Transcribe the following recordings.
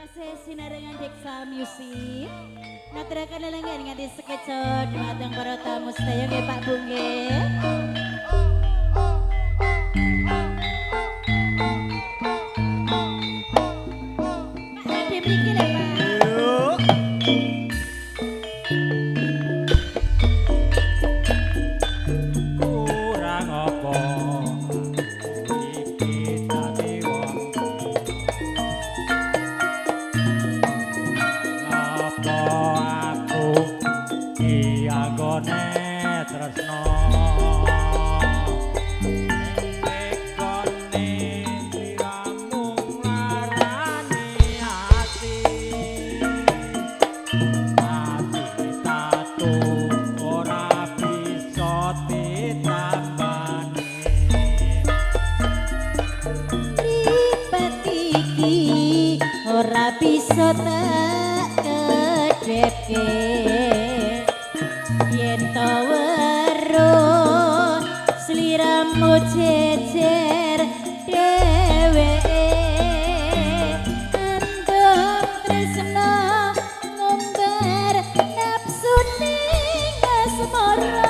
kasih sinarengan Deksa Music. Naturakan lelenggan nganti sekecot matang para tamu sedaya nggih Pak Bu nggih. Pak Ade mriki lho Pak. Kurang apa iki dadi wong ngapa aku iki anggone tresno ora bisa tak kedepke yen to weruh sliramu jejer dheweke andhong tresno ngumbar nafsu ning asmara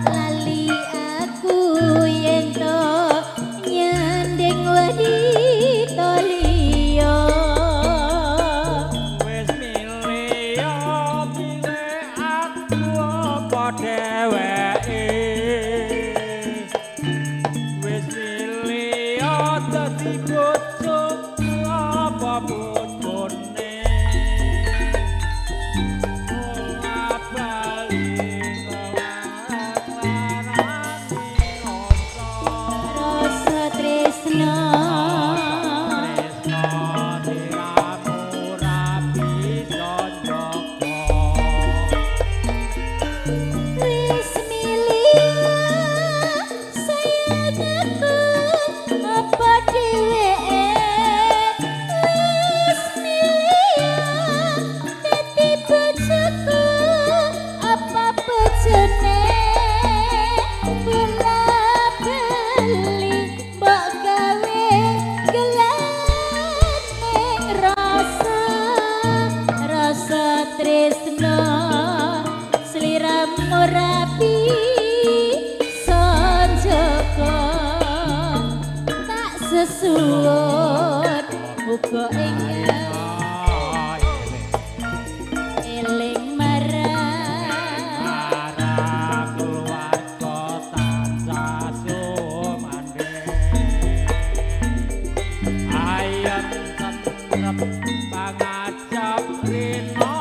lali aku yen to nyandeng wadita liya. Dheweke wis milih dadi bojoku apa bojone ora bali rasa tresno tresno sliramu rapi sanjaka tak sesuwut uga eling marang keluarga tansah sumandhe ayem tentrep pangajap rino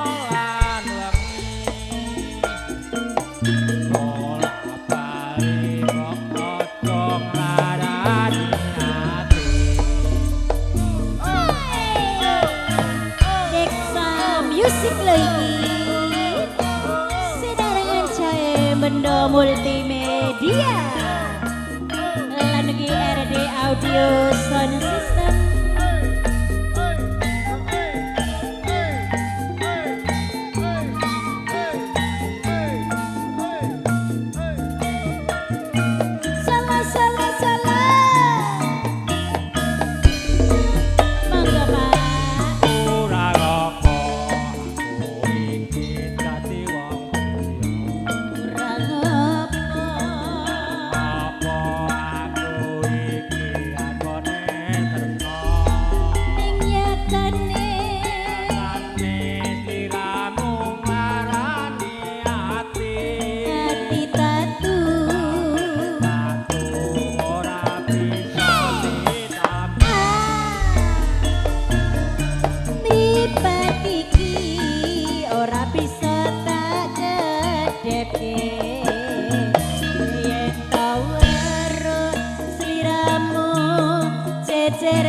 musik lagi sedarangan cahaya benda multimedia lan RD Audio Sound System. Yen tau weruh sliramu jejer